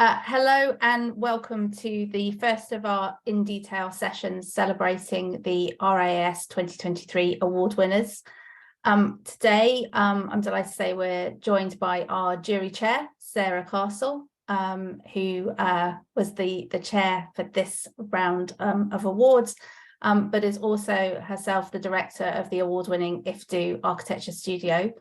Hello and welcome to the first of our in detail sessions celebrating the RIAS 2023 award winners. Today, I'm delighted to say we're joined by our jury chair, Sarah Castle, who was the chair for this round of awards, but is also herself the director of the award-winning IFDU Architecture Studio.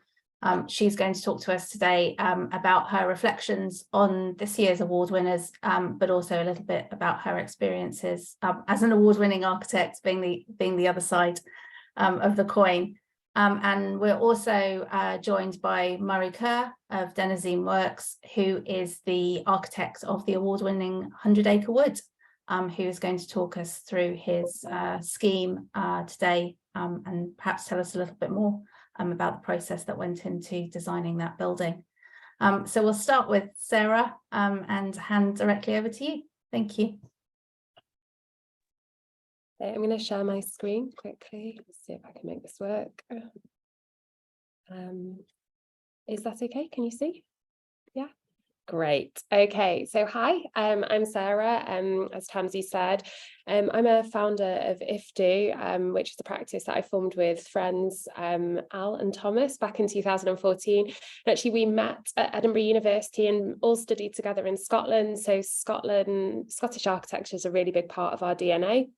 She's going to talk to us today about her reflections on this year's award winners, but also a little bit about her experiences as an award-winning architect, being the other side of the coin. And we're also joined by Murray Kerr of Denizen Works, who is the architect of the award-winning Acre Wood, who is going to talk us through his scheme today and perhaps tell us a little bit more about the process that went into designing that building. So we'll start with Sarah and hand directly over to you. Thank you. I'm going to share my screen quickly. Let's see if I can make this work. Is that okay? Can you see? Yeah. Great. Okay, so hi, I'm Sarah. As Tamsie said, I'm a founder of IFDU, which is a practice that I formed with friends Al and Thomas back in 2014. And actually, we met at Edinburgh University and all studied together in Scotland. So Scottish architecture is a really big part of our DNA.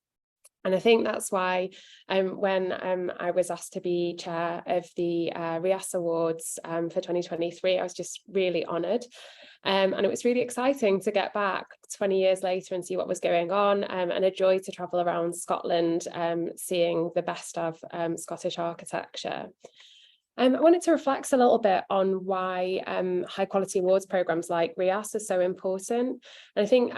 And I think that's why when I was asked to be chair of the RIAS Awards for 2023, I was just really honoured. And it was really exciting to get back 20 years later and see what was going on, and a joy to travel around Scotland, seeing the best of Scottish architecture. I wanted to reflect a little bit on why high quality awards programmes like RIAS are so important. And I think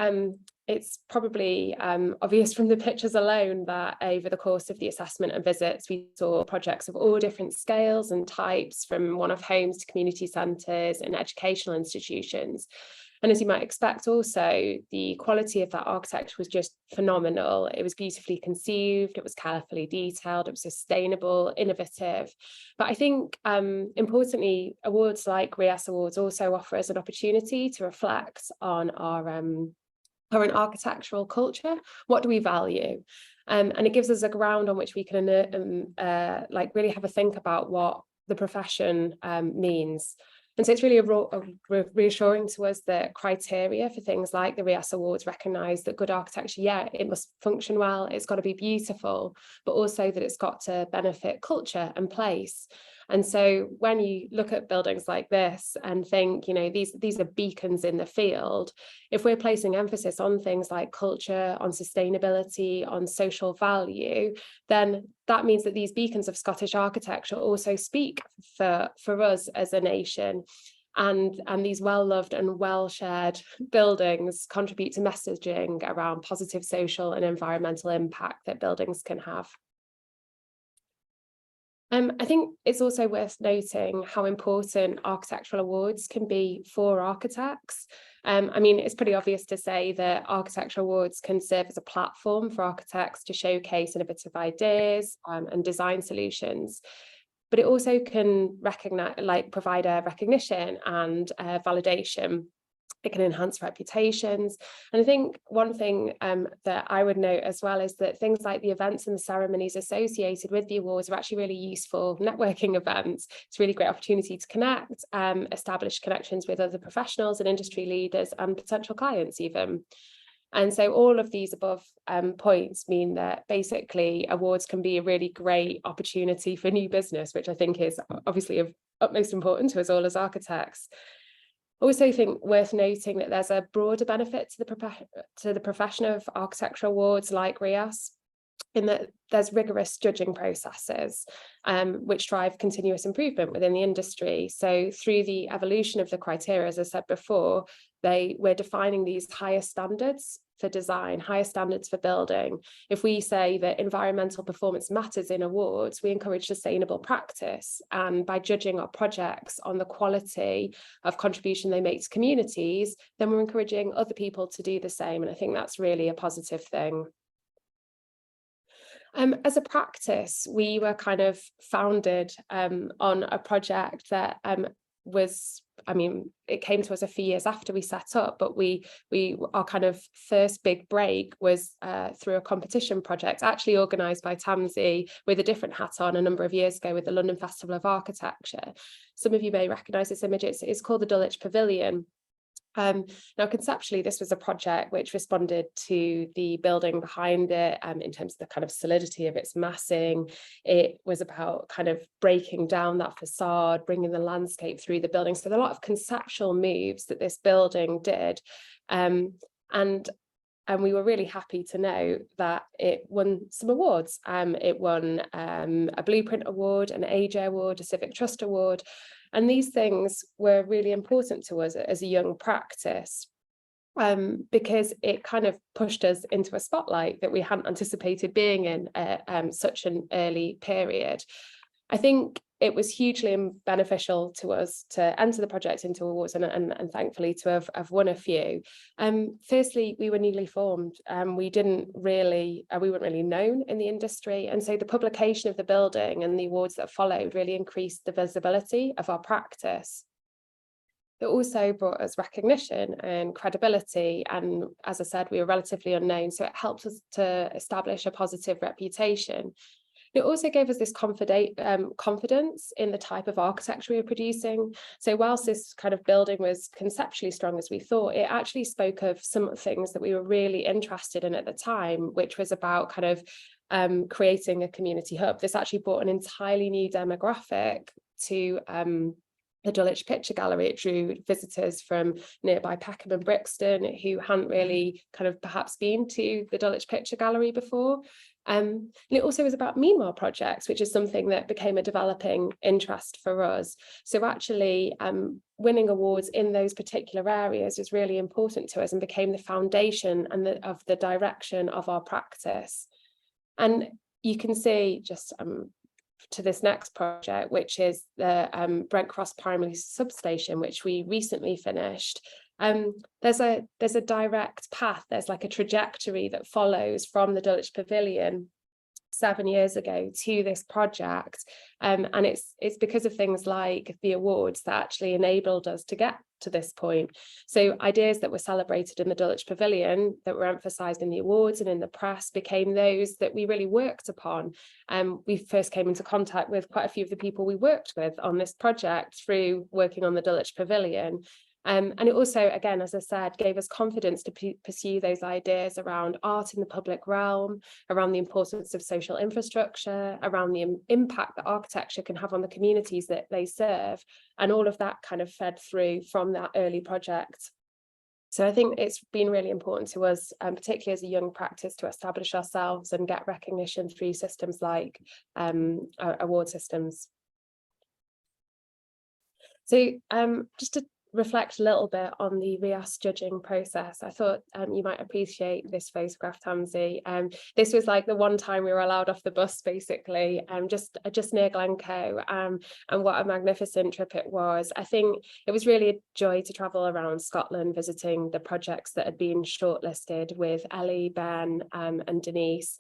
it's probably obvious from the pictures alone that over the course of the assessment and visits, we saw projects of all different scales and types, from one-off homes to community centres and educational institutions. And as you might expect also, the quality of that architecture was just phenomenal. It was beautifully conceived, it was carefully detailed, it was sustainable, innovative. But I think importantly, awards like RIAS Awards also offer us an opportunity to reflect on our current architectural culture. What do we value? And it gives us a ground on which we can really have a think about what the profession means. And so it's really reassuring to us that criteria for things like the RIAS Awards recognise that good architecture, yeah, it must function well, it's got to be beautiful, but also that it's got to benefit culture and place. And so when you look at buildings like this and think, you know, these are beacons in the field, if we're placing emphasis on things like culture, on sustainability, on social value, then that means that these beacons of Scottish architecture also speak for us as a nation. And these well-loved and well-shared buildings contribute to messaging around positive social and environmental impact that buildings can have. I think it's also worth noting how important architectural awards can be for architects. I mean, it's pretty obvious to say that architectural awards can serve as a platform for architects to showcase innovative ideas and design solutions. But it also can provide a recognition and validation. It can enhance reputations. And I think one thing that I would note as well is that things like the events and the ceremonies associated with the awards are actually really useful networking events. It's a really great opportunity to connect, establish connections with other professionals and industry leaders and potential clients even. And so all of these above points mean that basically awards can be a really great opportunity for new business, which I think is obviously of utmost importance to us all as architects. I also think worth noting that there's a broader benefit to the profession of architectural awards like RIAS, in that there's rigorous judging processes which drive continuous improvement within the industry. So through the evolution of the criteria, as I said before, we're defining these higher standards for design, higher standards for building. If we say that environmental performance matters in awards, we encourage sustainable practice. And by judging our projects on the quality of contribution they make to communities, then we're encouraging other people to do the same. And I think that's really a positive thing. As a practice, we were kind of founded on a project that was, I mean, it came to us a few years after we set up, but our kind of first big break was through a competition project, actually organised by Tamsie with a different hat on a number of years ago with the London Festival of Architecture. Some of you may recognise this image. It's called the Dulwich Pavilion. Now, conceptually, this was a project which responded to the building behind it in terms of the kind of solidity of its massing. It was about kind of breaking down that facade, bringing the landscape through the building. So there are a lot of conceptual moves that this building did. And we were really happy to know that it won some awards. It won a Blueprint Award, an AJ Award, a Civic Trust Award. And these things were really important to us as a young practice because it kind of pushed us into a spotlight that we hadn't anticipated being in such an early period. I think it was hugely beneficial to us to enter the project into awards and thankfully to have won a few. Firstly, we were newly formed. We weren't really known in the industry. And so the publication of the building and the awards that followed really increased the visibility of our practice. It also brought us recognition and credibility. And as I said, we were relatively unknown. So it helped us to establish a positive reputation. It also gave us this confidence in the type of architecture we were producing. So whilst this kind of building was conceptually strong as we thought, it actually spoke of some things that we were really interested in at the time, which was about kind of creating a community hub. This actually brought an entirely new demographic to the Dulwich Picture Gallery. It drew visitors from nearby Peckham and Brixton who hadn't really kind of perhaps been to the Dulwich Picture Gallery before. And it also was about meanwhile projects, which is something that became a developing interest for us. So actually winning awards in those particular areas was really important to us and became the foundation of the direction of our practice. And you can see just to this next project, which is the Brent Cross Primary Substation, which we recently finished. There's a direct path, there's like a trajectory that follows from the Dulwich Pavilion 7 years ago to this project, and it's because of things like the awards that actually enabled us to get to this point. So ideas that were celebrated in the Dulwich Pavilion that were emphasised in the awards and in the press became those that we really worked upon. We first came into contact with quite a few of the people we worked with on this project through working on the Dulwich Pavilion. And it also, again, as I said, gave us confidence to pursue those ideas around art in the public realm, around the importance of social infrastructure, around the impact that architecture can have on the communities that they serve. And all of that kind of fed through from that early project. So I think it's been really important to us, particularly as a young practice, to establish ourselves and get recognition through systems like award systems. So just to reflect a little bit on the RIAS judging process, I thought you might appreciate this photograph, Tamsie. This was like the one time we were allowed off the bus, basically, just near Glencoe, and what a magnificent trip it was. I think it was really a joy to travel around Scotland, visiting the projects that had been shortlisted with Ellie, Ben, and Denise.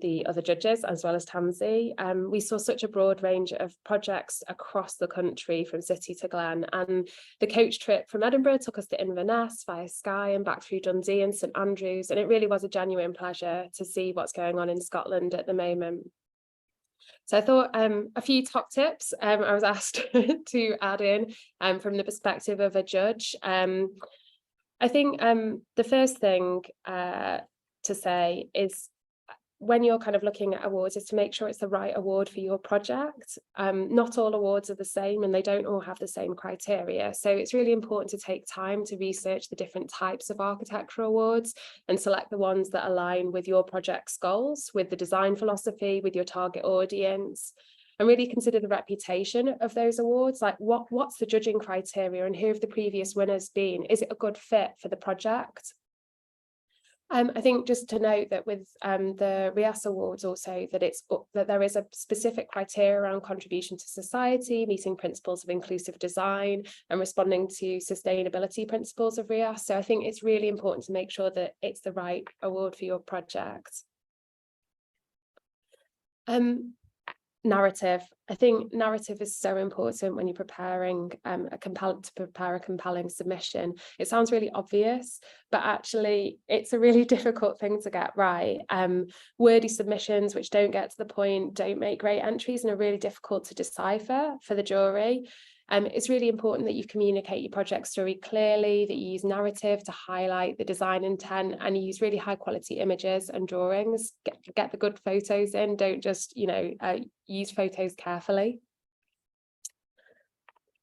The other judges, as well as Tamsie. We saw such a broad range of projects across the country from city to glen, and the coach trip from Edinburgh took us to Inverness via Skye and back through Dundee and St Andrews, and it really was a genuine pleasure to see what's going on in Scotland at the moment. So I thought a few top tips I was asked to add in from the perspective of a judge. I think the first thing to say is, when you're kind of looking at awards, is to make sure it's the right award for your project. Not all awards are the same and they don't all have the same criteria. So it's really important to take time to research the different types of architectural awards and select the ones that align with your project's goals, with the design philosophy, with your target audience, and really consider the reputation of those awards. Like what's the judging criteria and who have the previous winners been? Is it a good fit for the project? I think just to note that with the RIAS Awards also, that there is a specific criteria around contribution to society, meeting principles of inclusive design and responding to sustainability principles of RIAS. So I think it's really important to make sure that it's the right award for your project. narrative. I think narrative is so important when you're preparing to prepare a compelling submission. It sounds really obvious, but actually it's a really difficult thing to get right. Wordy submissions which don't get to the point, don't make great entries, and are really difficult to decipher for the jury. It's really important that you communicate your project story clearly, that you use narrative to highlight the design intent, and you use really high quality images and drawings. Get the good photos in, don't just, use photos carefully.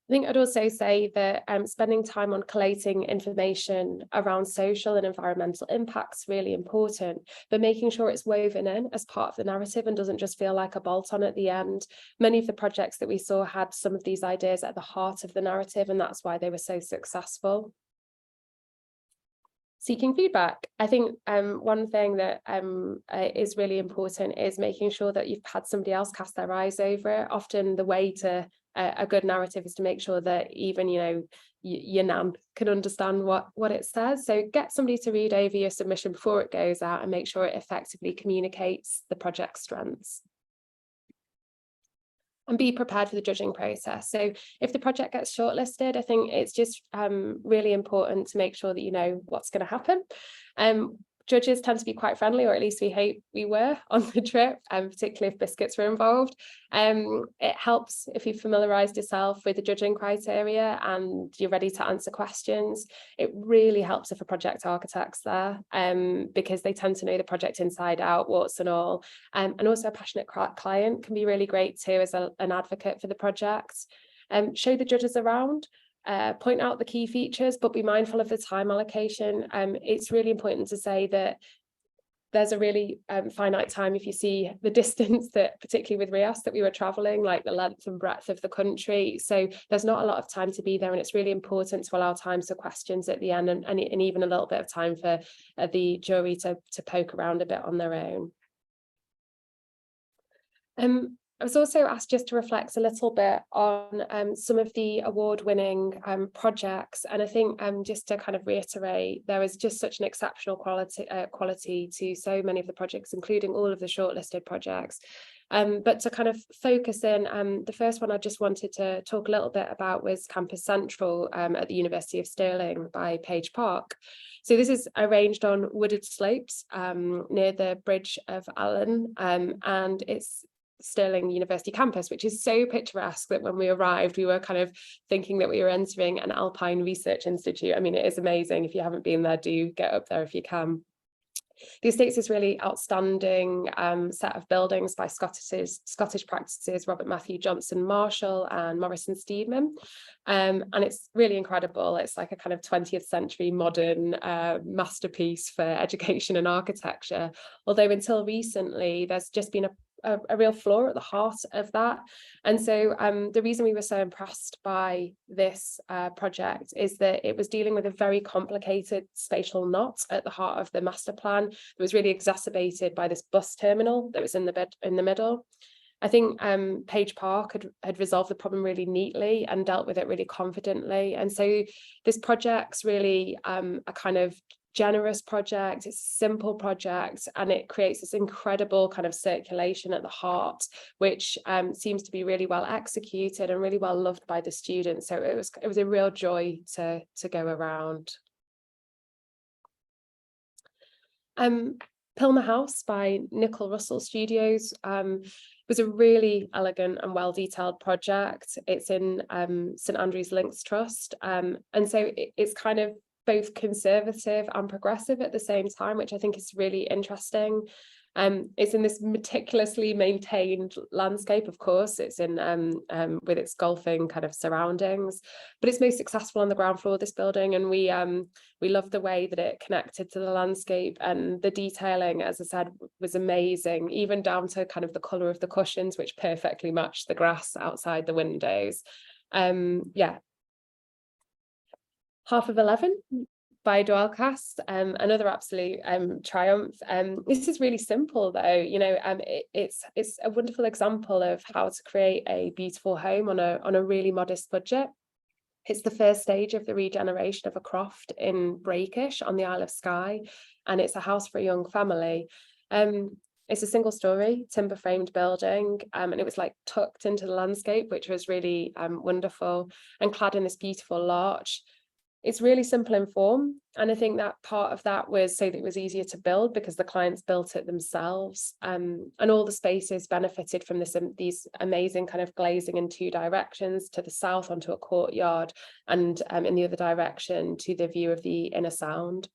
I think I'd also say that spending time on collating information around social and environmental impacts is really important, but making sure it's woven in as part of the narrative and doesn't just feel like a bolt-on at the end. Many of the projects that we saw had some of these ideas at the heart of the narrative, and that's why they were so successful. Seeking feedback. I think one thing that is really important is making sure that you've had somebody else cast their eyes over it. Often the way to a good narrative is to make sure that even, your nan can understand what it says. So get somebody to read over your submission before it goes out and make sure it effectively communicates the project's strengths. And be prepared for the judging process. So if the project gets shortlisted, I think it's just really important to make sure that you know what's going to happen. Judges tend to be quite friendly, or at least we hope we were on the trip, particularly if biscuits were involved. It helps if you've familiarised yourself with the judging criteria and you're ready to answer questions. It really helps if a project architect's there, because they tend to know the project inside out, warts and all. And also a passionate client can be really great too as an advocate for the project. Show the judges around. Point out the key features, but be mindful of the time allocation. It's really important to say that there's a really finite time if you see the distance that, particularly with RIAS, that we were travelling, like the length and breadth of the country. So there's not a lot of time to be there, and it's really important to allow time for questions at the end, and even a little bit of time for the jury to poke around a bit on their own. I was also asked just to reflect a little bit on some of the award-winning projects, and I think just to kind of reiterate, there is just such an exceptional quality to so many of the projects, including all of the shortlisted projects. But to kind of focus in, the first one I just wanted to talk a little bit about was Campus Central at the University of Stirling by Page Park. So this is arranged on wooded slopes near the Bridge of Allen, and it's Stirling University campus, which is so picturesque that when we arrived, we were kind of thinking that we were entering an Alpine Research Institute. I mean, it is amazing. If you haven't been there, do get up there if you can. The estate's this really outstanding set of buildings by Scottish practices Robert Matthew Johnson Marshall and Morrison Steedman, and it's really incredible. It's like a kind of 20th century modern masterpiece for education and architecture, although until recently there's just been a real flaw at the heart of that. And so the reason we were so impressed by this project is that it was dealing with a very complicated spatial knot at the heart of the master plan that was really exacerbated by this bus terminal that was in the middle. I think Page Park had resolved the problem really neatly and dealt with it really confidently. And so this project's really a kind of generous project. It's a simple project, and it creates this incredible kind of circulation at the heart, which seems to be really well executed and really well loved by the students. So it was a real joy to go around. Pilmer House by Nicol Russell Studios was a really elegant and well-detailed project. It's in St Andrews Links Trust, and so it's kind of both conservative and progressive at the same time, which I think is really interesting. It's in this meticulously maintained landscape, of course. It's in with its golfing kind of surroundings, but it's most successful on the ground floor of this building, and we loved the way that it connected to the landscape, and the detailing, as I said, was amazing, even down to kind of the colour of the cushions, which perfectly matched the grass outside the windows. Yeah. Half of 11 by Dwelcast, another absolute triumph. This is really simple though, it's a wonderful example of how to create a beautiful home on a really modest budget. It's the first stage of the regeneration of a croft in Breakish on the Isle of Skye, and it's a house for a young family. It's a single story timber framed building, and it was like tucked into the landscape, which was really wonderful, and clad in this beautiful larch. It's really simple in form, and I think that part of that was so that it was easier to build because the clients built it themselves, and all the spaces benefited from these amazing kind of glazing in 2 directions, to the south onto a courtyard, and in the other direction to the view of the inner sound.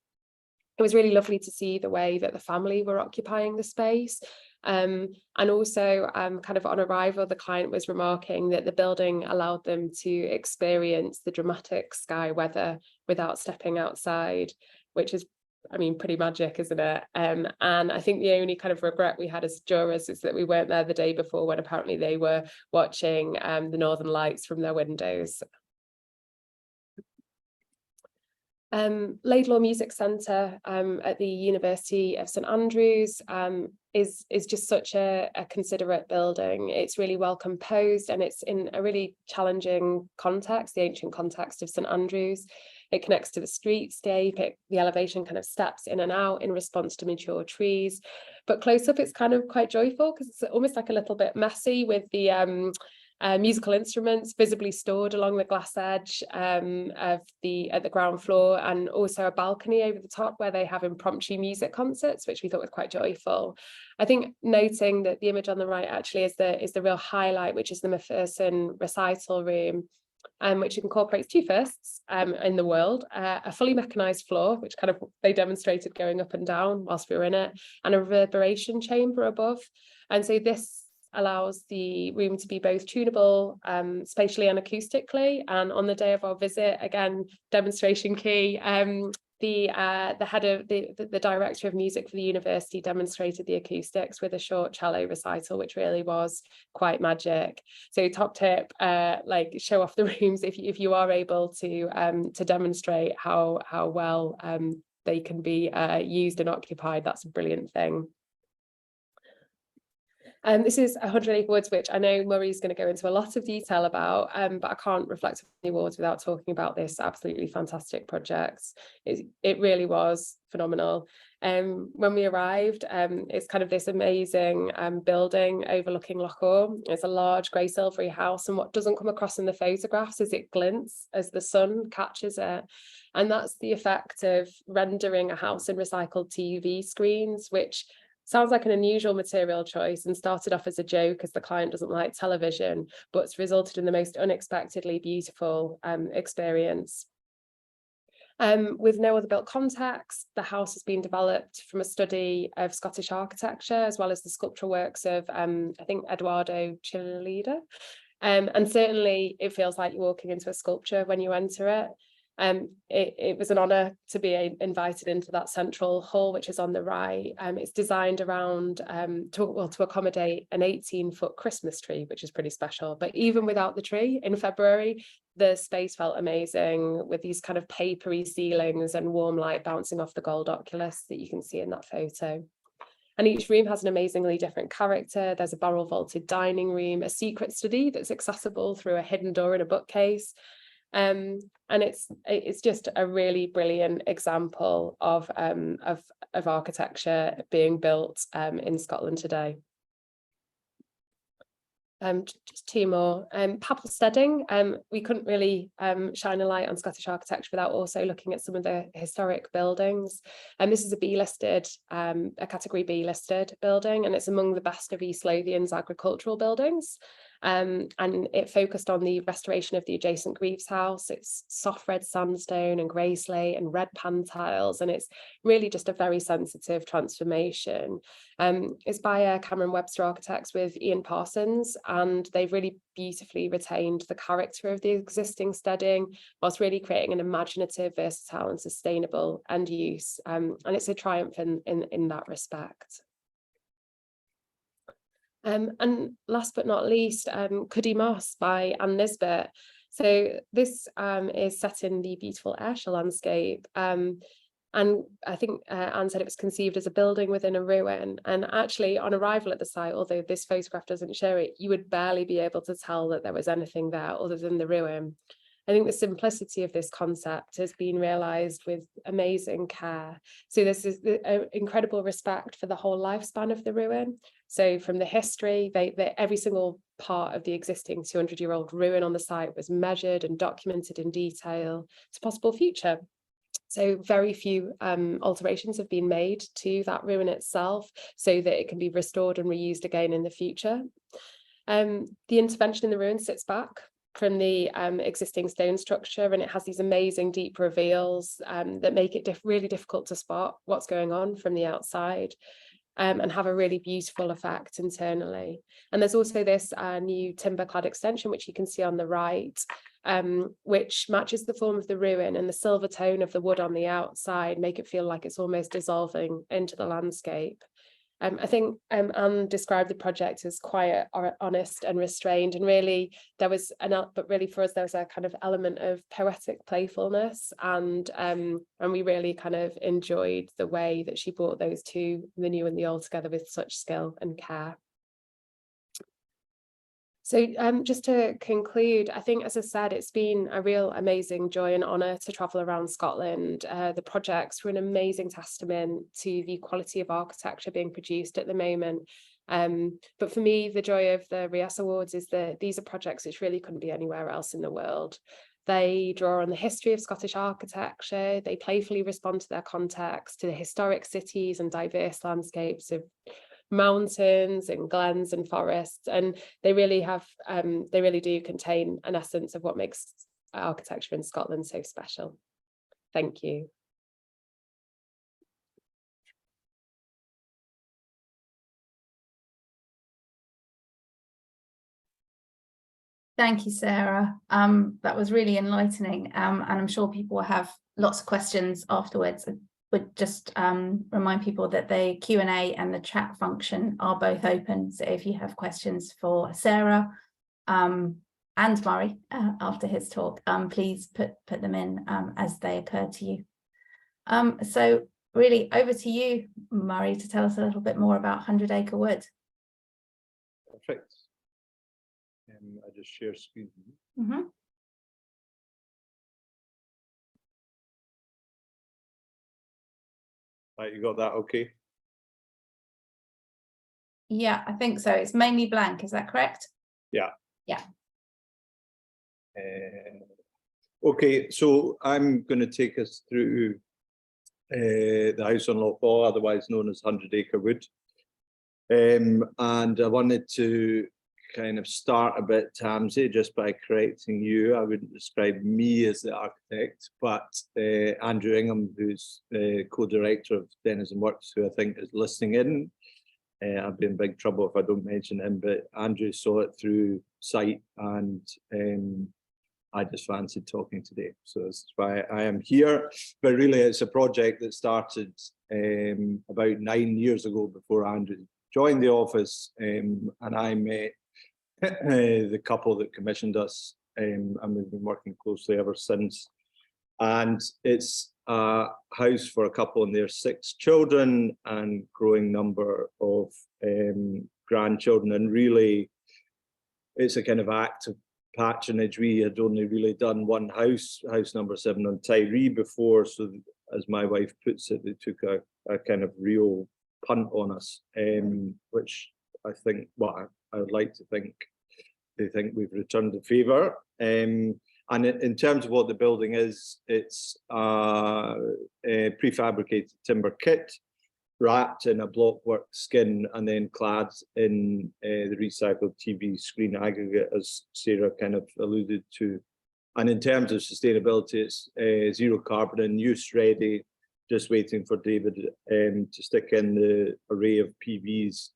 It was really lovely to see the way that the family were occupying the space. And also kind of on arrival, the client was remarking that the building allowed them to experience the dramatic sky weather without stepping outside, which is, I mean, pretty magic, isn't it? And I think the only kind of regret we had as jurors is that we weren't there the day before, when apparently they were watching the Northern Lights from their windows. Laidlaw Music Centre at the University of St Andrews is just such a considerate building. It's really well composed, and it's in a really challenging context, the ancient context of St Andrews. It connects to the streetscape. The elevation kind of steps in and out in response to mature trees. But close up, it's kind of quite joyful because it's almost like a little bit messy, with the musical instruments visibly stored along the glass edge at the ground floor, and also a balcony over the top where they have impromptu music concerts, which we thought was quite joyful. I think noting that the image on the right actually is the real highlight, which is the Macpherson recital room, which incorporates 2 firsts in the world: a fully mechanized floor, which kind of they demonstrated going up and down whilst we were in it, and a reverberation chamber above. And so this allows the room to be both tunable spatially and acoustically. And on the day of our visit, again, demonstration key, the head of the director of music for the university demonstrated the acoustics with a short cello recital, which really was quite magic. So top tip, like show off the rooms if you are able to demonstrate how well they can be used and occupied. That's a brilliant thing. This is 100 Acre Woods, which I know Murray's going to go into a lot of detail about, but I can't reflect on the awards without talking about this absolutely fantastic project. It really was phenomenal. When we arrived, it's kind of this amazing building overlooking Loch Orr. It's a large grey silvery house, and what doesn't come across in the photographs is it glints as the sun catches it. And that's the effect of rendering a house in recycled TV screens, which sounds like an unusual material choice and started off as a joke as the client doesn't like television, but it's resulted in the most unexpectedly beautiful experience. With no other built context, the house has been developed from a study of Scottish architecture, as well as the sculptural works of, I think, Edoardo Chillida. And certainly it feels like you're walking into a sculpture when you enter it. It was an honour to be invited into that central hall, which is on the right. It's designed around to accommodate an 18-foot Christmas tree, which is pretty special. But even without the tree, in February, the space felt amazing, with these kind of papery ceilings and warm light bouncing off the gold oculus that you can see in that photo. And each room has an amazingly different character. There's a barrel vaulted dining room, a secret study that's accessible through a hidden door in a bookcase. And it's just a really brilliant example of architecture being built in Scotland today. Just 2 more. Papelstedding. We couldn't really shine a light on Scottish architecture without also looking at some of the historic buildings. And this is a B-listed, a category B-listed building, and it's among the best of East Lothian's agricultural buildings. And it focused on the restoration of the adjacent Greaves house. It's soft red sandstone and grey slate and red pan tiles, and it's really just a very sensitive transformation. It's by Cameron Webster Architects with Ian Parsons, and they've really beautifully retained the character of the existing steading whilst really creating an imaginative, versatile and sustainable end use. And it's a triumph in that respect. And last but not least, Cuddy Moss by Anne Nisbet. So this is set in the beautiful Ayrshire landscape. And I think Anne said it was conceived as a building within a ruin. And actually, on arrival at the site, although this photograph doesn't show it, you would barely be able to tell that there was anything there other than the ruin. I think the simplicity of this concept has been realised with amazing care. So this is incredible respect for the whole lifespan of the ruin. So from the history, every single part of the existing 200-year-old ruin on the site was measured and documented in detail to possible future. So very few alterations have been made to that ruin itself so that it can be restored and reused again in the future. The intervention in the ruin sits back from the existing stone structure, and it has these amazing deep reveals that make it really difficult to spot what's going on from the outside. And have a really beautiful effect internally. And there's also this new timber clad extension, which you can see on the right, which matches the form of the ruin, and the silver tone of the wood on the outside make it feel like it's almost dissolving into the landscape. I think Anne described the project as quiet, honest and restrained, and really but really for us there was a kind of element of poetic playfulness, and we really kind of enjoyed the way that she brought those two, the new and the old, together with such skill and care. So just to conclude, I think, as I said, it's been a real amazing joy and honour to travel around Scotland. The projects were an amazing testament to the quality of architecture being produced at the moment. But for me, the joy of the RIAS Awards is that these are projects which really couldn't be anywhere else in the world. They draw on the history of Scottish architecture, they playfully respond to their context, to the historic cities and diverse landscapes of mountains and glens and forests, and they really do contain an essence of what makes architecture in Scotland so special. Thank you. Thank you, Sarah. That was really enlightening, and I'm sure people will have lots of questions afterwards. I would just remind people that the Q&A and the chat function are both open, so if you have questions for Sarah and Murray after his talk, please put them in as they occur to you. So really over to you, Murray, to tell us a little bit more about 100 Acre Wood. Perfect. I just share screen. Mm-hmm. Right, you got that okay? Yeah, I think so. It's mainly blank, is that correct? Yeah. Yeah. Okay, so I'm going to take us through the house on Loch Awe, otherwise known as 100 Acre Wood. And I wanted to kind of start a bit, Tamsie, just by correcting you. I wouldn't describe me as the architect, but Andrew Ingham, who's co-director of Denizen Works, who I think is listening in. I'd be in big trouble if I don't mention him, but Andrew saw it through sight, and I just fancied talking today. So that's why I am here. But really, it's a project that started about 9 years ago, before Andrew joined the office, and I met the couple that commissioned us, and we've been working closely ever since. And it's a house for a couple and their 6 children and growing number of grandchildren, and really it's a kind of act of patronage. We had only really done one house number 7 on Tyree before, so as my wife puts it, they took a kind of real punt on us, which I think, well, I would like to think they think we've returned the favour. And in terms of what the building is, it's a prefabricated timber kit wrapped in a blockwork skin and then clad in the recycled TV screen aggregate, as Sarah kind of alluded to. And in terms of sustainability, it's zero carbon and use ready, just waiting for David to stick in the array of PVs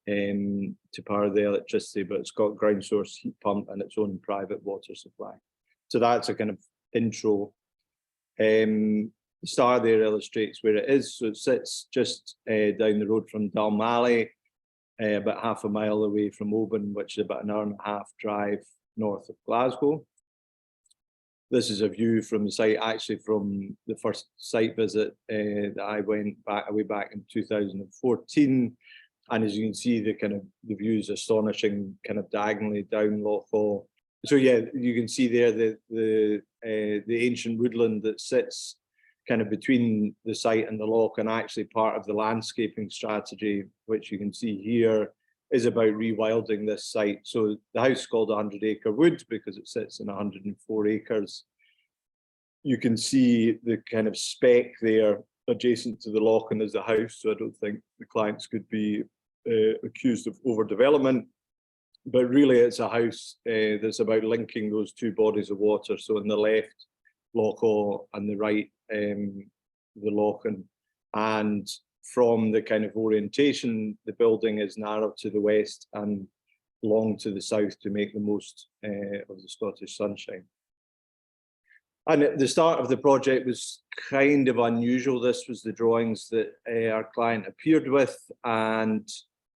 to power the electricity, but it's got ground source heat pump and its own private water supply. So that's a kind of intro. The star there illustrates where it is. So it sits just down the road from Dalmally, about half a mile away from Oban, which is about an 1.5-hour drive north of Glasgow. This is a view from the site, actually from the first site visit that I went way back in 2014. And as you can see, the view is astonishing, kind of diagonally down Loch Awe. So yeah, you can see there the ancient woodland that sits kind of between the site and the loch, and actually part of the landscaping strategy, which you can see here, is about rewilding this site. So the house is called 100 Acre Wood because it sits in 104 acres. You can see the kind of spec there adjacent to the loch and as the house, so I don't think the clients could be accused of overdevelopment. But really it's a house that's about linking those two bodies of water. So on the left, Loch Awe, and the right, the Lochan. And from the kind of orientation, the building is narrow to the west and long to the south to make the most of the Scottish sunshine. And at the start of the project was kind of unusual. This was the drawings that our client appeared with, and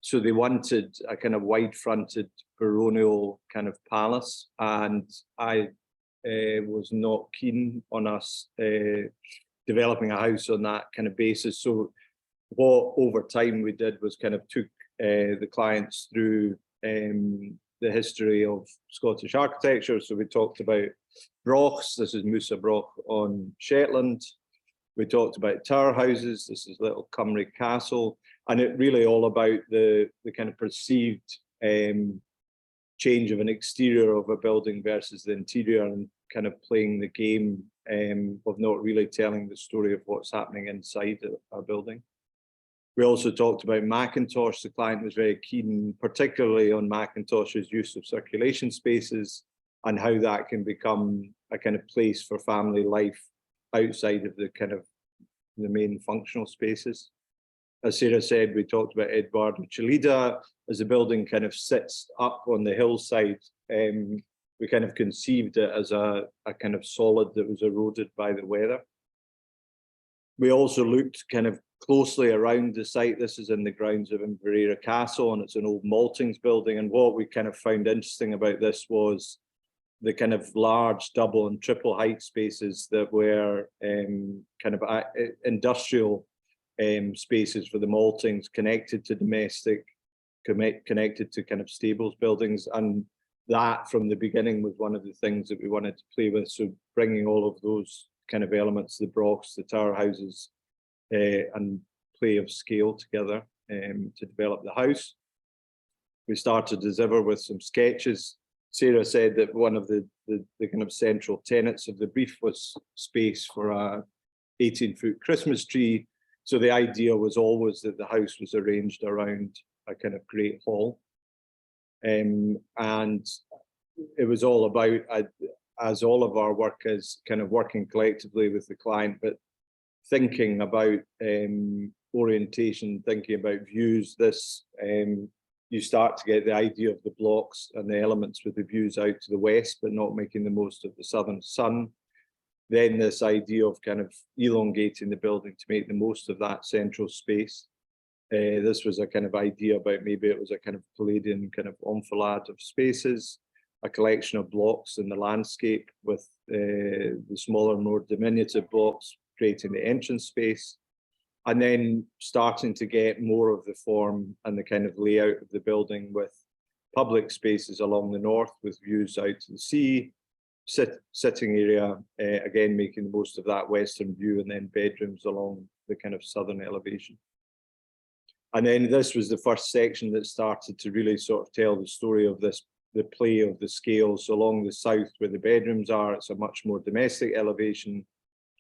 so they wanted a kind of wide-fronted baronial kind of palace, and I was not keen on us developing a house on that kind of basis. So what over time we did was kind of took the clients through the history of Scottish architecture. So we talked about brochs. This is Musa Broch on Shetland. We talked about tower houses. This is Little Cymru Castle. And it really all about the kind of perceived change of an exterior of a building versus the interior, and kind of playing the game of not really telling the story of what's happening inside a building. We also talked about Macintosh. The client was very keen, particularly on Macintosh's use of circulation spaces and how that can become a kind of place for family life outside of the kind of the main functional spaces. As Sarah said, we talked about Edward Chalida. As the building kind of sits up on the hillside, we kind of conceived it as a kind of solid that was eroded by the weather. We also looked kind of closely around the site. This is in the grounds of Inverera Castle, and it's an old maltings building. And what we kind of found interesting about this was the kind of large double and triple height spaces that were kind of industrial spaces for the maltings, connected to domestic, connected to kind of stables buildings. And that from the beginning was one of the things that we wanted to play with. So bringing all of those kind of elements, the brochs, the tower houses, and play of scale together to develop the house. We started as ever with some sketches. Sarah said that one of the kind of central tenets of the brief was space for a 18-foot Christmas tree. So the idea was always that the house was arranged around a kind of great hall. And it was all about, as all of our work is, kind of working collectively with the client, but thinking about orientation, thinking about views. This you start to get the idea of the blocks and the elements with the views out to the west, but not making the most of the southern sun. Then this idea of kind of elongating the building to make the most of that central space. This was a kind of idea about maybe it was a kind of Palladian kind of enfilade of spaces, a collection of blocks in the landscape with the smaller, more diminutive blocks creating the entrance space, and then starting to get more of the form and the kind of layout of the building with public spaces along the north with views out to the sea, sitting area, again making the most of that western view, and then bedrooms along the kind of southern elevation. And then this was the first section that started to really sort of tell the story of this, the play of the scales. So along the south where the bedrooms are, it's a much more domestic elevation,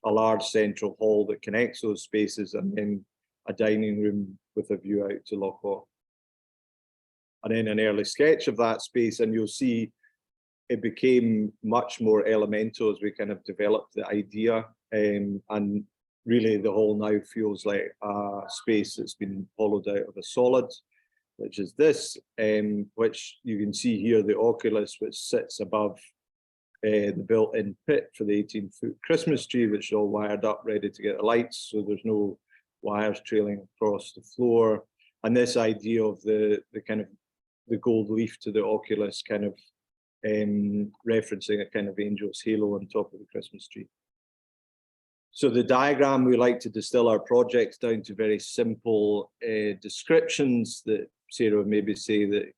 a large central hall that connects those spaces, and then a dining room with a view out to Loch Awe. And then an early sketch of that space, and you'll see it became much more elemental as we kind of developed the idea, and really the whole now feels like a space that's been hollowed out of a solid, which is this, which you can see here, the oculus, which sits above the built-in pit for the 18-foot Christmas tree, which is all wired up, ready to get the lights, so there's no wires trailing across the floor. And this idea of the kind of the gold leaf to the oculus, kind of referencing a kind of angel's halo on top of the Christmas tree. So the diagram, we like to distill our projects down to very simple descriptions that Sarah would maybe say that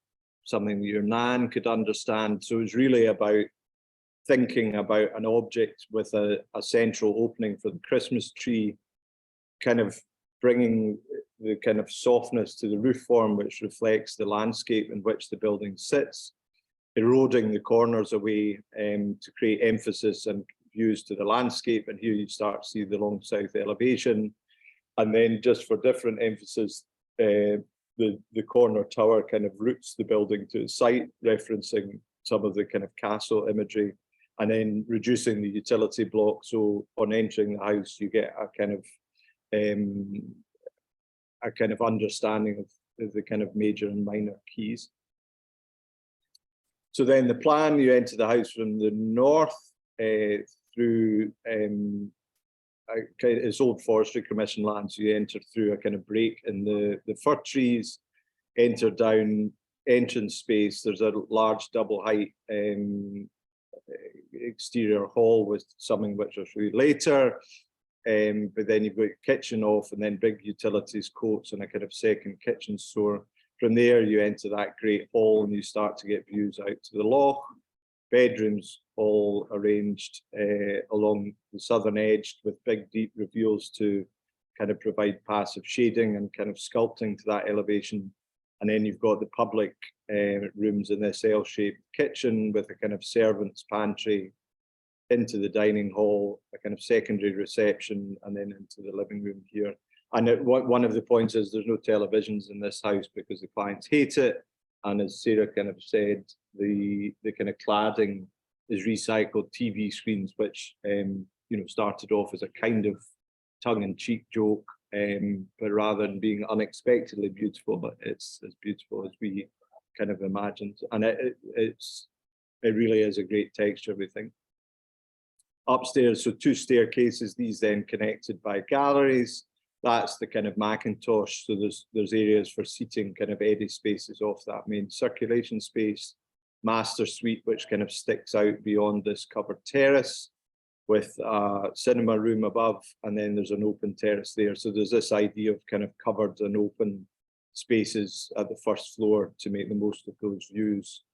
something that your nan could understand. So it's really about thinking about an object with a central opening for the Christmas tree, kind of bringing the kind of softness to the roof form, which reflects the landscape in which the building sits, eroding the corners away to create emphasis and views to the landscape. And here you start to see the long south elevation. And then just for different emphasis, the corner tower kind of roots the building to its site, referencing some of the kind of castle imagery, and then reducing the utility block. So on entering the house, you get a kind of understanding of the kind of major and minor keys. So then the plan, you enter the house from the north through it's old forestry commission land. So you enter through a kind of break in the fir trees, enter down entrance space. There's a large double height exterior hall with something which I'll show you later. But then you've got your kitchen off, and then big utilities courts and a kind of second kitchen store. From there, you enter that great hall and you start to get views out to the loch. Bedrooms all arranged along the southern edge with big deep reveals to kind of provide passive shading and kind of sculpting to that elevation. And then you've got the public rooms in this L-shaped kitchen with a kind of servant's pantry into the dining hall, a kind of secondary reception, and then into the living room here. And one of the points is there's no televisions in this house because the clients hate it. And as Sarah kind of said, the kind of cladding is recycled TV screens, which started off as a kind of tongue-in-cheek joke, but rather than being unexpectedly beautiful, it's as beautiful as we kind of imagined. And it really is a great texture, we think. Upstairs, so 2 staircases, these then connected by galleries. That's the kind of Macintosh. So there's areas for seating, kind of eddy spaces off that main circulation space. Master suite, which kind of sticks out beyond this covered terrace with a cinema room above, and then there's an open terrace there. So there's this idea of kind of covered and open spaces at the first floor to make the most of those views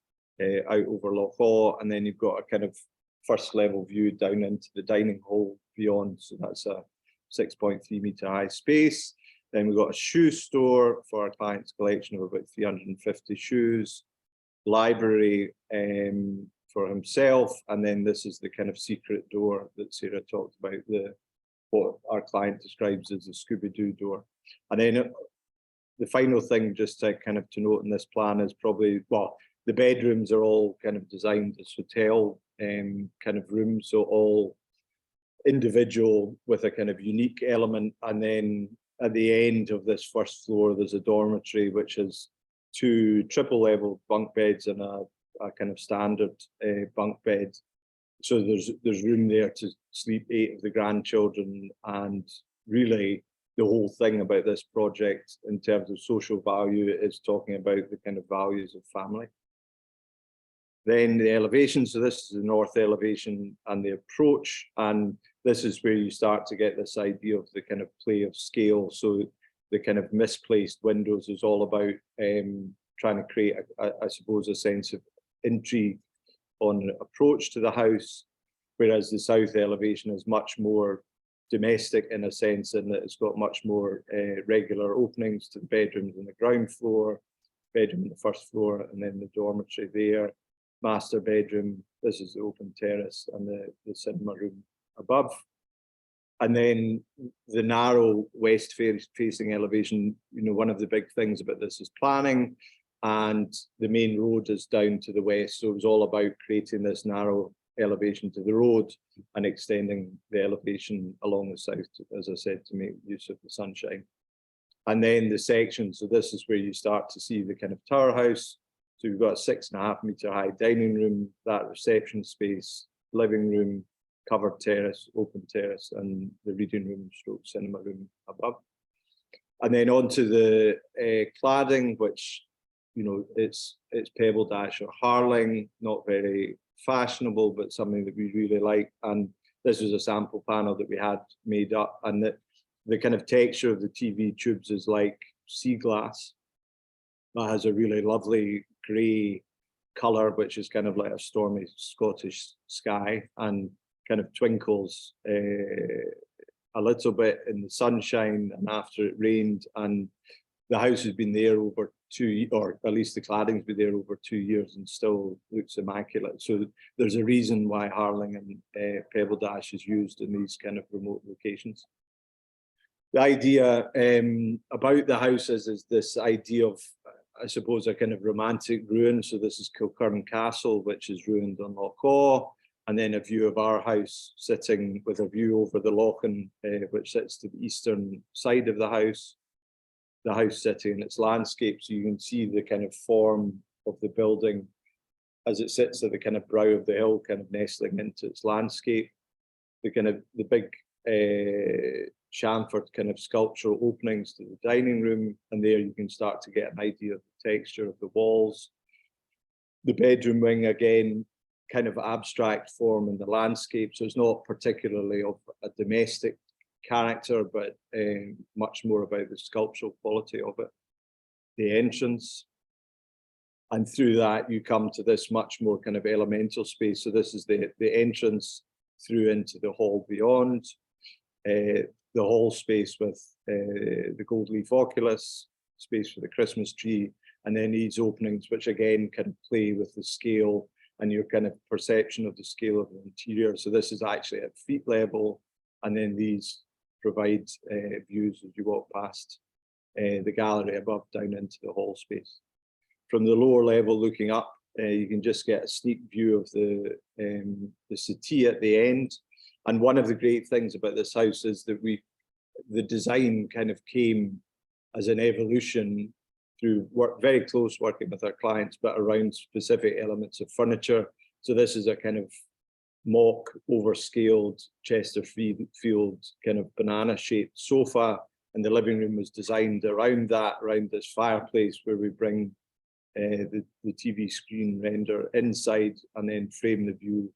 out over Loch Awe. And then you've got a kind of first level view down into the dining hall beyond. So that's a 6.3 metre high space. Then we've got a shoe store for our client's collection of about 350 shoes, library for himself, and then this is the kind of secret door that Sarah talked about, what our client describes as the Scooby-Doo door. And then the final thing just to kind of to note in this plan is probably, well, the bedrooms are all kind of designed as hotel kind of rooms, so all individual with a kind of unique element. And then at the end of this first floor, there's a dormitory which has 2 triple level bunk beds and a kind of standard bunk bed. So there's room there to sleep 8 of the grandchildren. And really the whole thing about this project in terms of social value is talking about the kind of values of family. Then the elevation, so this is the north elevation and the approach, and this is where you start to get this idea of the kind of play of scale. So the kind of misplaced windows is all about trying to create, I suppose, a sense of intrigue on approach to the house, whereas the south elevation is much more domestic in a sense, in that it's got much more regular openings to the bedrooms on the ground floor, bedroom on the first floor, and then the dormitory there. Master bedroom, this is the open terrace, and the cinema room above. And then the narrow west facing elevation, one of the big things about this is planning, and the main road is down to the west. So it was all about creating this narrow elevation to the road and extending the elevation along the south, as I said, to make use of the sunshine. And then the section, so this is where you start to see the kind of tower house. So we've got a 6.5 metre high dining room, that reception space, living room, covered terrace, open terrace, and the reading room stroke cinema room above. And then onto the cladding, which, it's pebble dash or Harling, not very fashionable, but something that we really like. And this was a sample panel that we had made up, and the kind of texture of the TV tubes is like sea glass. That has a really lovely grey colour, which is kind of like a stormy Scottish sky, and kind of twinkles a little bit in the sunshine and after it rained. And the house has been there over 2, or at least the cladding's been there over 2 years and still looks immaculate. So there's a reason why Harling and Pebble Dash is used in these kind of remote locations. The idea about the house is this idea of, I suppose, a kind of romantic ruin. So this is Kilcurran Castle, which is ruined on Loch Awe, and then a view of our house sitting with a view over the Lochan, which sits to the eastern side of the house sitting in its landscape. So you can see the kind of form of the building as it sits at the kind of brow of the hill, kind of nestling into its landscape. The big chamfered kind of sculptural openings to the dining room, and there you can start to get an idea of the texture of the walls. The bedroom wing, again, kind of abstract form in the landscape, so it's not particularly of a domestic character, but much more about the sculptural quality of it. The entrance, and through that you come to this much more kind of elemental space. So this is the entrance through into the hall beyond, the hall space with the gold leaf oculus, space for the Christmas tree, and then these openings, which again can play with the scale and your kind of perception of the scale of the interior. So this is actually at feet level, and then these provide views as you walk past the gallery above down into the hall space. From the lower level looking up, you can just get a sneak view of the settee at the end. And one of the great things about this house is that the design kind of came as an evolution through very close working with our clients, but around specific elements of furniture. So this is a kind of mock overscaled Chesterfield kind of banana shaped sofa, and the living room was designed around that, around this fireplace where we bring the TV screen render inside and then frame the view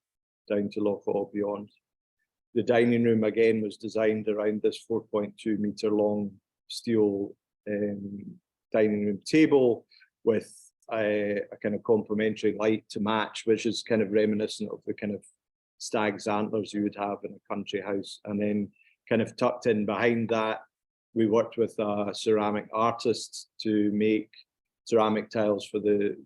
down to Loch Awe beyond. The dining room again was designed around this 4.2 metre long steel dining room table with a kind of complementary light to match, which is kind of reminiscent of the kind of stag's antlers you would have in a country house. And then kind of tucked in behind that, we worked with a ceramic artist to make ceramic tiles for the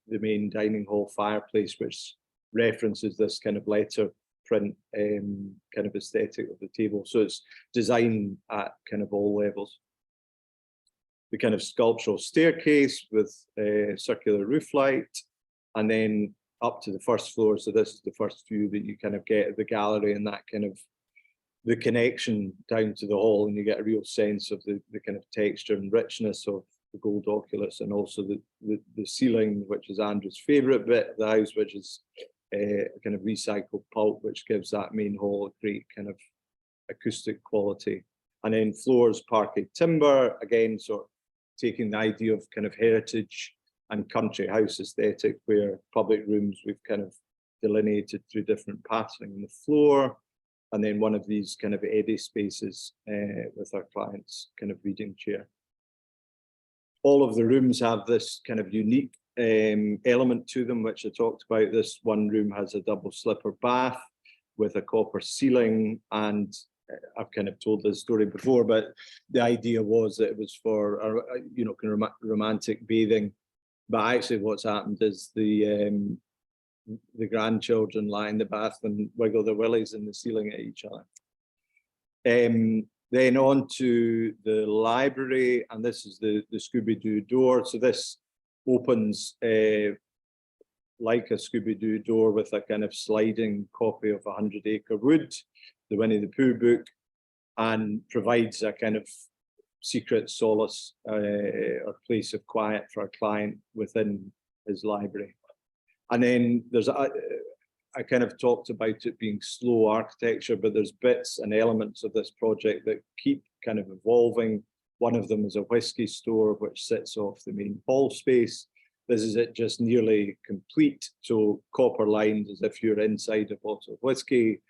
main dining hall fireplace, which references this kind of letter print kind of aesthetic of the table. So it's designed at kind of all levels. The kind of sculptural staircase with a circular roof light, and then up to the first floor. So this is the first view that you kind of get of the gallery, and that kind of the connection down to the hall, and you get a real sense of the kind of texture and richness of the gold oculus, and also the ceiling, which is Andrew's favourite bit of the house, which is a kind of recycled pulp, which gives that main hall a great kind of acoustic quality. And then floors parquet timber, again, sort of taking the idea of kind of heritage and country house aesthetic, where public rooms we've kind of delineated through different patterning on the floor, and then one of these kind of eddy spaces with our clients' kind of reading chair. All of the rooms have this kind of unique element to them, which I talked about. This one room has a double slipper bath with a copper ceiling, and I've kind of told this story before, but the idea was that it was for you know, kind of romantic bathing. But actually, what's happened is the grandchildren lie in the bath and wiggle their willies in the ceiling at each other. Then on to the library, and this is the Scooby-Doo door. So this opens like a Scooby-Doo door with a kind of sliding copy of 100 Acre Wood, the Winnie the Pooh book, and provides a kind of secret solace or place of quiet for a client within his library. And then there's I kind of talked about it being slow architecture, but there's bits and elements of this project that keep kind of evolving. One of them is a whiskey store, which sits off the main hall space. This is it just nearly complete. So copper lined as if you're inside a bottle of whiskey.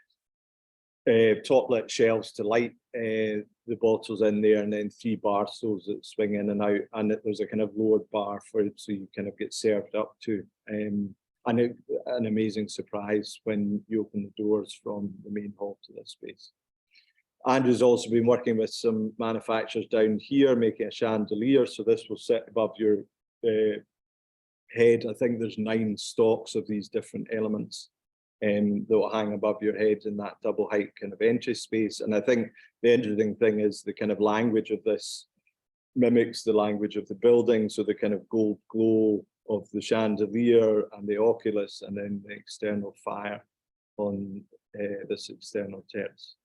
top lit shelves to light the bottles in there, and then 3 bar stools that swing in and out, and there's a kind of lowered bar for it, so you kind of get served up to. And an amazing surprise when you open the doors from the main hall to this space. Andrew's also been working with some manufacturers down here making a chandelier, so this will sit above your head. I think there's 9 stalks of these different elements that will hang above your head in that double height kind of entry space. And I think the interesting thing is the kind of language of this mimics the language of the building, so the kind of gold glow of the chandelier and the oculus, and then the external fire on this external terrace.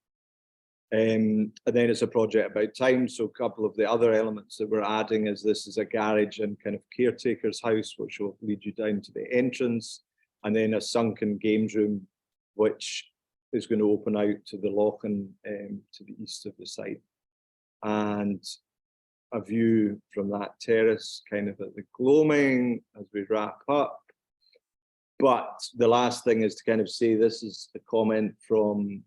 And then it's a project about time. So a couple of the other elements that we're adding is this is a garage and kind of caretaker's house, which will lead you down to the entrance, and then a sunken games room, which is going to open out to the Lochen to the east of the site. And a view from that terrace kind of at the gloaming as we wrap up. But the last thing is to kind of say, this is a comment from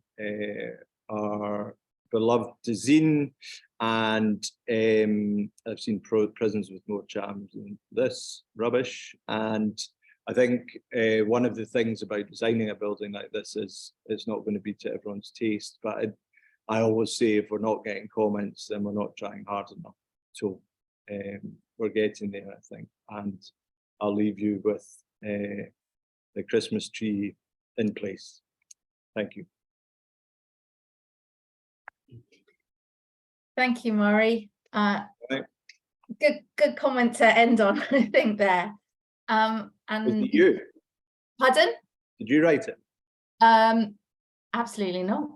our beloved Denizen, and I've seen prisons with more charms than this rubbish. And I think one of the things about designing a building like this is it's not going to be to everyone's taste, but I always say if we're not getting comments, then we're not trying hard enough. So we're getting there, I think. And I'll leave you with the Christmas tree in place. Thank you. Thank you, Murray. Right. Good comment to end on, I think there. And Was it you? Pardon? Did you write it? Absolutely not.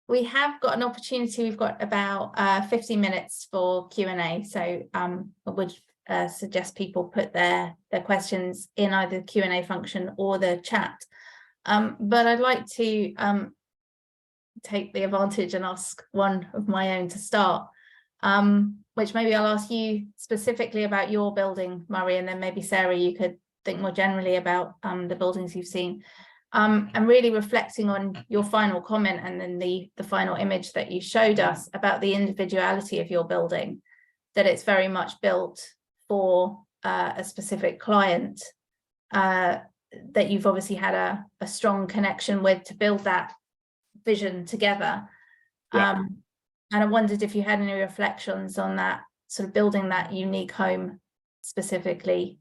We have got an opportunity. We've got about 15 minutes for Q&A. So I would suggest people put their questions in either the Q&A function or the chat. But I'd like to take the advantage and ask one of my own to start, which maybe I'll ask you specifically about your building, Murray, and then maybe Sarah, you could think more generally about the buildings you've seen. And really reflecting on your final comment and then the final image that you showed us about the individuality of your building, that it's very much built for a specific client that you've obviously had a strong connection with to build that vision together. Yeah. And I wondered if you had any reflections on that, sort of building that unique home specifically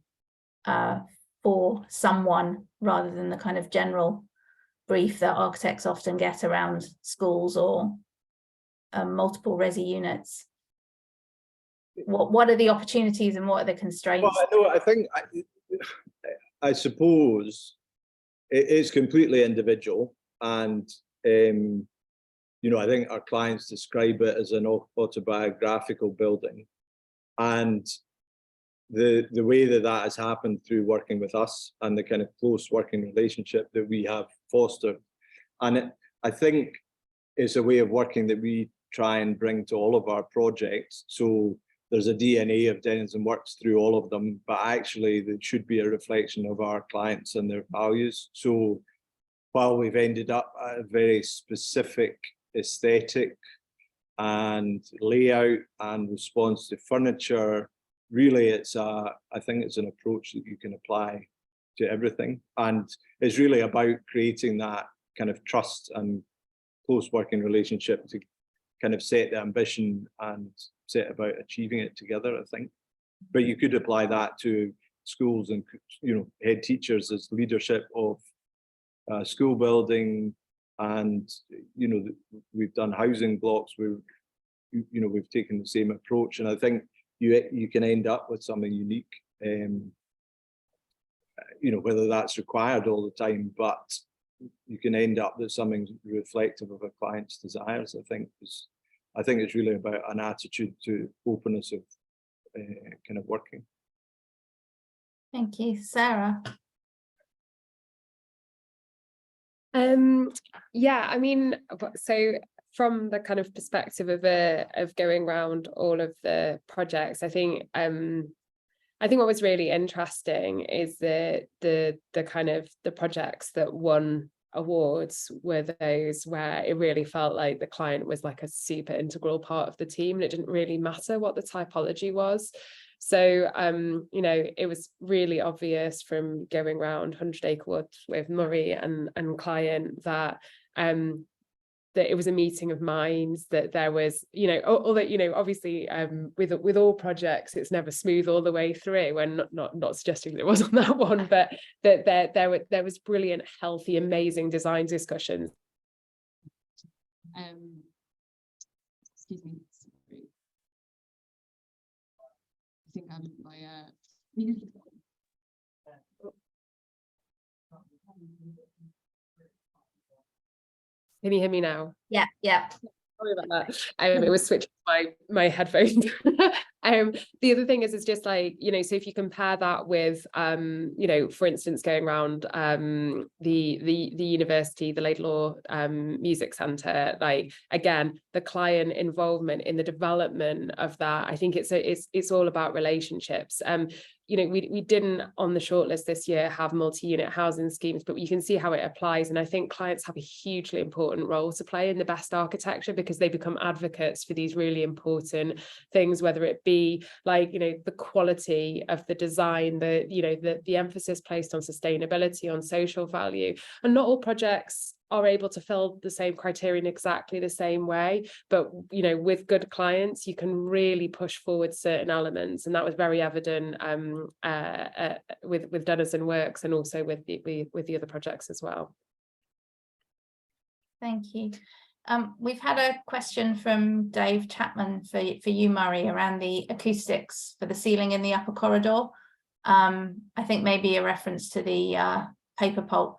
for someone, rather than the kind of general brief that architects often get around schools or multiple resi units. What are the opportunities and what are the constraints? Well, I suppose it is completely individual, and I think our clients describe it as an autobiographical building, and the way that has happened through working with us and the kind of close working relationship that we have fostered. And I think it's a way of working that we try and bring to all of our projects. So there's a DNA of Denizen Works through all of them, but actually it should be a reflection of our clients and their values. So while we've ended up at a very specific aesthetic and layout and response to furniture, really I think it's an approach that you can apply to everything. And it's really about creating that kind of trust and close working relationship to kind of set the ambition and set about achieving it together, I think. But you could apply that to schools and, head teachers as leadership of school building. And, we've done housing blocks where, we've taken the same approach. And I think you can end up with something unique, whether that's required all the time, but you can end up with something reflective of a client's desires. I think it's really about an attitude to openness of kind of working. Thank you, Sarah. Yeah, I mean, so from the kind of perspective of going around all of the projects, I think I think what was really interesting is the kind of the projects that won awards were those where it really felt like the client was like a super integral part of the team, and it didn't really matter what the typology was. So you know, it was really obvious from going around 100 Acre Wood with Murray and client that that it was a meeting of minds, that there was, you know, although, you know, obviously with all projects it's never smooth all the way through, and not suggesting that it was on that one, but that there was brilliant, healthy, amazing design discussions. Excuse me, sorry. I think my Can you hear me now? Yeah. Sorry about that. It was switched my headphones. The other thing is just like, you know, so if you compare that with you know, for instance, going around the university, the Laidlaw Music Centre, like again, the client involvement in the development of that, I think it's all about relationships. You know, we didn't on the shortlist this year have multi-unit housing schemes, but you can see how it applies. And I think clients have a hugely important role to play in the best architecture, because they become advocates for these really important things, whether it be like, you know, the quality of the design, the, you know, the emphasis placed on sustainability, on social value. And not all projects are able to fill the same criteria in exactly the same way, but you know, with good clients you can really push forward certain elements, and that was very evident with Denizen Works, and also with the other projects as well. Thank you. We've had a question from Dave Chapman for you, Murray, around the acoustics for the ceiling in the upper corridor. I think maybe a reference to the paper pulp.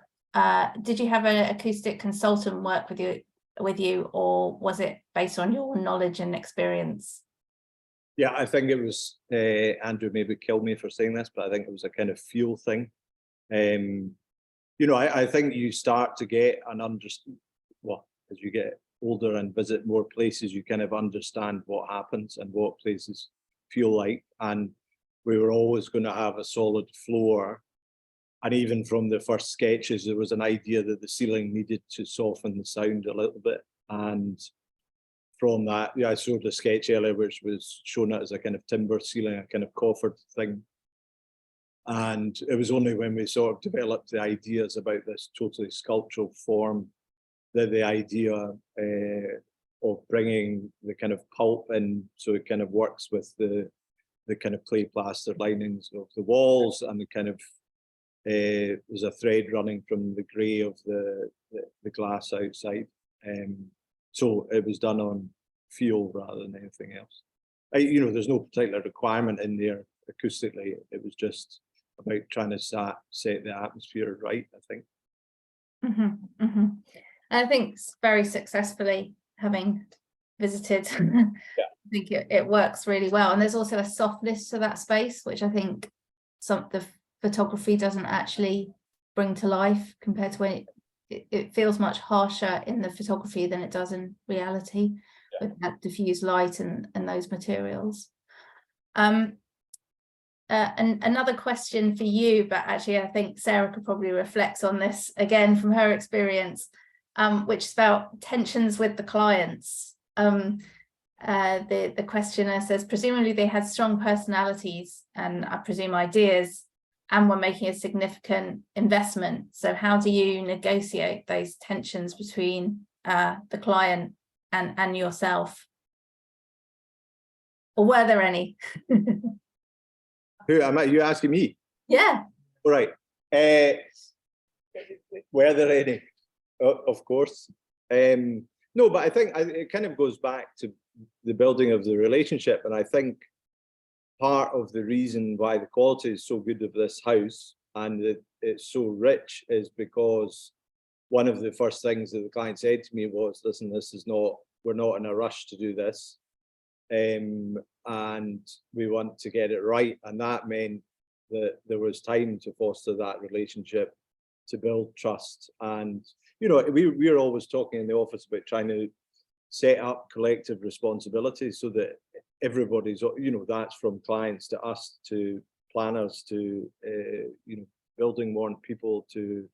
Did you have an acoustic consultant work with you, or was it based on your knowledge and experience? Yeah, I think it was, Andrew maybe kill me for saying this, but I think it was a kind of feel thing. You know, I think you start to get an understand, well, as you get older and visit more places, you kind of understand what happens and what places feel like. And we were always going to have a solid floor. And even from the first sketches, there was an idea that the ceiling needed to soften the sound a little bit. And from that, yeah, I showed a sketch earlier, which was shown it as a kind of timber ceiling, a kind of coffered thing. And it was only when we sort of developed the ideas about this totally sculptural form that the idea of bringing the kind of pulp in, so it kind of works with the kind of clay plaster linings of the walls, and the kind of there's a thread running from the grey of the glass outside. So it was done on feel rather than anything else. You know, there's no particular requirement in there acoustically. It was just about trying to set the atmosphere right, I think. Mm-hmm, mm-hmm. I think very successfully, having visited. Yeah. I think it works really well. And there's also a softness to that space, which I think the photography doesn't actually bring to life, compared to when it feels much harsher in the photography than it does in reality, yeah, with that diffused light and those materials. And another question for you, but actually I think Sarah could probably reflect on this again from her experience, which is about tensions with the clients. The questioner says, presumably they had strong personalities and I presume ideas, and were making a significant investment. So how do you negotiate those tensions between the client and yourself? Or were there any? Who am I? You asking me? Yeah. All right. Were there any? Of course. No, but I think it kind of goes back to the building of the relationship. And I think part of the reason why the quality is so good of this house and that it's so rich is because one of the first things that the client said to me was, listen, we're not in a rush to do this. And we want to get it right. And that meant that there was time to foster that relationship, to build trust. And, you know, we're always talking in the office about trying to set up collective responsibilities so that everybody's, you know, that's from clients to us to planners to building warrant people to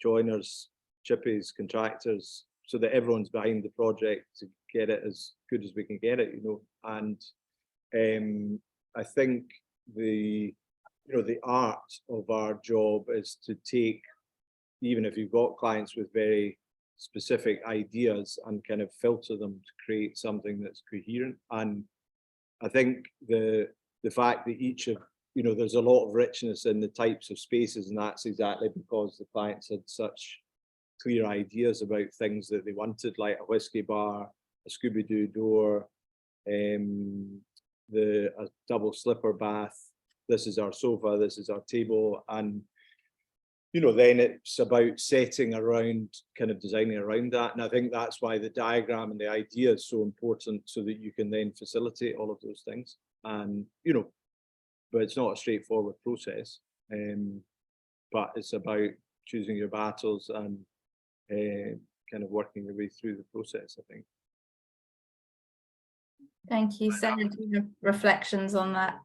joiners, chippies, contractors, so that everyone's behind the project to get it as good as we can get it, and I think the art of our job is to take, even if you've got clients with very specific ideas, and kind of filter them to create something that's coherent. And I think the fact that each of, there's a lot of richness in the types of spaces, and that's exactly because the clients had such clear ideas about things that they wanted, like a whiskey bar, a Scooby-Doo door, a double slipper bath. This is our sofa, this is our table, and then it's about setting around, kind of designing around that. And I think that's why the diagram and the idea is so important, so that you can then facilitate all of those things. And but it's not a straightforward process, but it's about choosing your battles and kind of working your way through the process, I think. Thank you. Sarah, do you have reflections on that?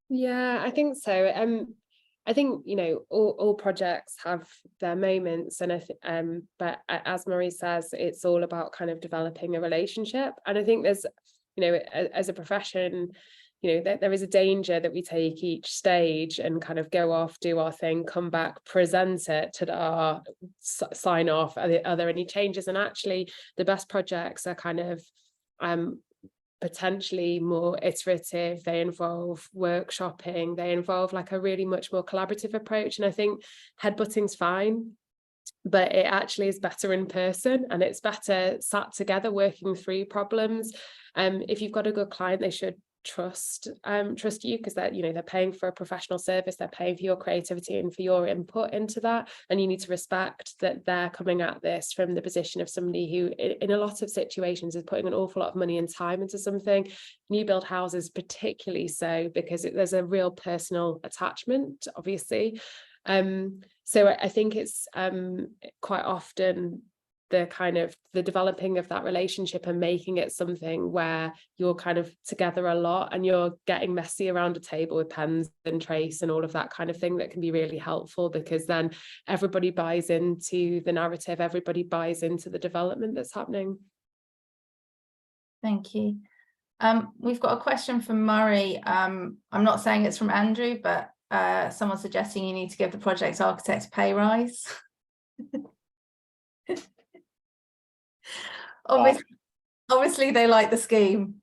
Yeah, I think so. I think all projects have their moments, and but as Murray says, it's all about kind of developing a relationship. And I think there's, as a profession, there is a danger that we take each stage and kind of go off, do our thing, come back, present it to our sign off. Are there any changes? And actually, the best projects are kind of potentially more iterative. They involve workshopping, they involve like a really much more collaborative approach. And I think headbutting's fine, but it actually is better in person, and it's better sat together working through problems. If you've got a good client, they should trust you, because they're paying for a professional service, they're paying for your creativity and for your input into that, and you need to respect that they're coming at this from the position of somebody who in a lot of situations is putting an awful lot of money and time into something. New build houses particularly so, because there's a real personal attachment, obviously. So I think it's quite often the developing of that relationship and making it something where you're kind of together a lot, and you're getting messy around a table with pens and trace and all of that kind of thing, that can be really helpful, because then everybody buys into the narrative, everybody buys into the development that's happening. Thank you. We've got a question from Murray. I'm not saying it's from Andrew, but someone's suggesting you need to give the project architect a pay rise. Obviously they like the scheme.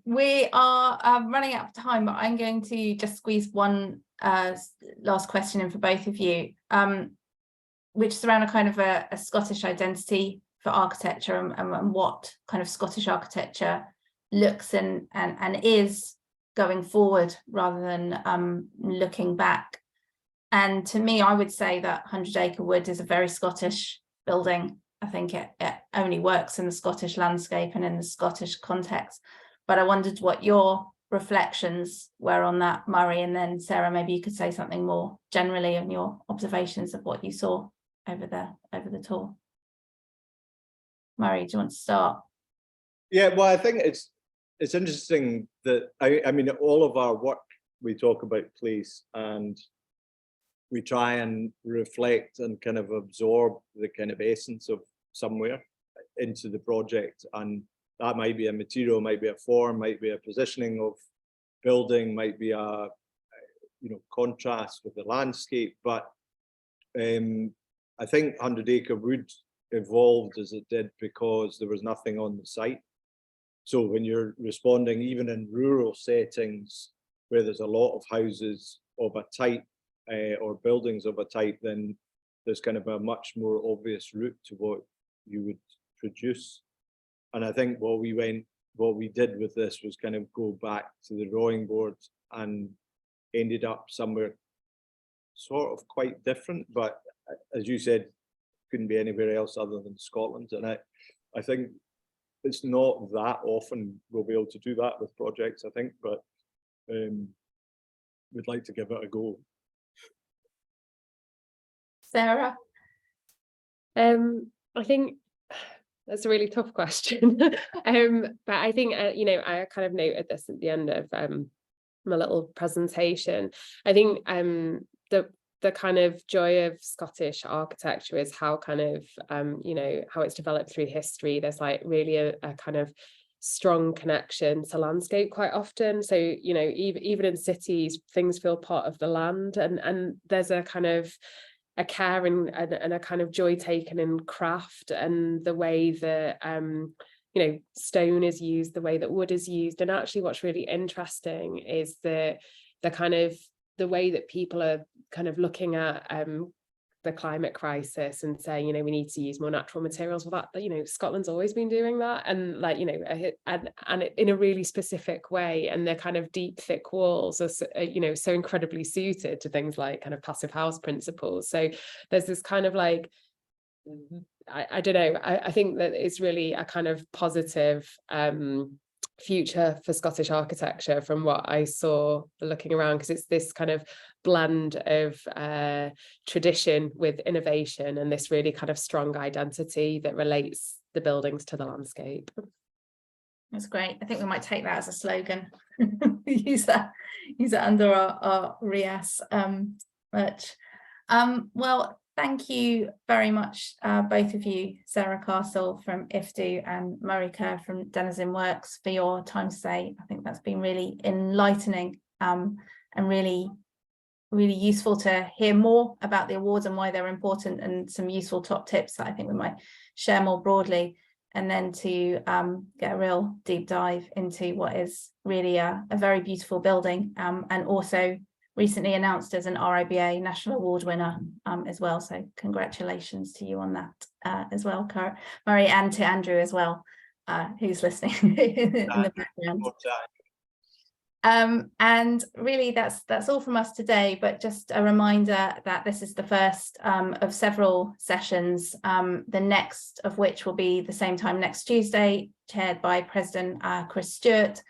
We are running out of time, but I'm going to just squeeze one last question in for both of you, which is around a kind of a Scottish identity for architecture, and what kind of Scottish architecture looks and is going forward, rather than looking back. And to me, I would say that 100 Acre Wood is a very Scottish building. I think it only works in the Scottish landscape and in the Scottish context. But I wondered what your reflections were on that, Murray, and then Sarah, maybe you could say something more generally on your observations of what you saw over the tour. Murray, do you want to start? Yeah, well, I think it's interesting that I mean, all of our work, we talk about place, and we try and reflect and kind of absorb the kind of essence of somewhere into the project. And that might be a material, might be a form, might be a positioning of building, might be a contrast with the landscape. But I think 100 Acre Wood evolved as it did because there was nothing on the site. So when you're responding, even in rural settings where there's a lot of houses of a type or buildings of a type, then there's kind of a much more obvious route to what you would produce. And I think what we did with this was kind of go back to the drawing board and ended up somewhere sort of quite different, but as you said, couldn't be anywhere else other than Scotland. And I think it's not that often we'll be able to do that with projects, I think, but we'd like to give it a go. Sarah? I think that's a really tough question. But I think, I kind of noted this at the end of my little presentation. I think the kind of joy of Scottish architecture is how kind of you know, how it's developed through history. There's like really a kind of strong connection to landscape quite often. So, you know, even in cities, things feel part of the land, and there's a kind of a care and a kind of joy taken in craft, and the way that you know, stone is used, the way that wood is used. And actually what's really interesting is the kind of the way that people are kind of looking at the climate crisis and saying, you know, we need to use more natural materials. Well, that, you know, Scotland's always been doing that, and like, you know, and in a really specific way. And the kind of deep, thick walls are, you know, so incredibly suited to things like kind of passive house principles. So there's this kind of like, I don't know, I think that it's really a kind of positive future for Scottish architecture from what I saw looking around, because it's this kind of blend of tradition with innovation, and this really kind of strong identity that relates the buildings to the landscape. That's great. I think we might take that as a slogan. use that under our RIAS merch. Well, thank you very much, both of you, Sarah Castle from IFDU and Murray Kerr from Denizen Works, for your time today. I think that's been really enlightening and really useful to hear more about the awards and why they're important, and some useful top tips that I think we might share more broadly, and then to get a real deep dive into what is really a very beautiful building, and also recently announced as an RIBA National Award winner as well. So congratulations to you on that as well, Murray, and to Andrew as well, who's listening in the background. And really that's all from us today, but just a reminder that this is the first of several sessions, the next of which will be the same time next Tuesday, chaired by President Chris Stewart,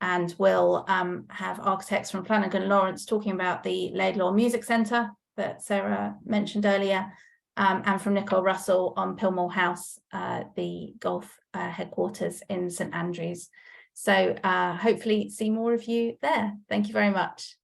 and we'll have architects from Flanagan Lawrence talking about the Laidlaw Music Centre that Sarah mentioned earlier, and from Nicole Russell on Pilmore House, the golf headquarters in St Andrews. So hopefully see more of you there. Thank you very much.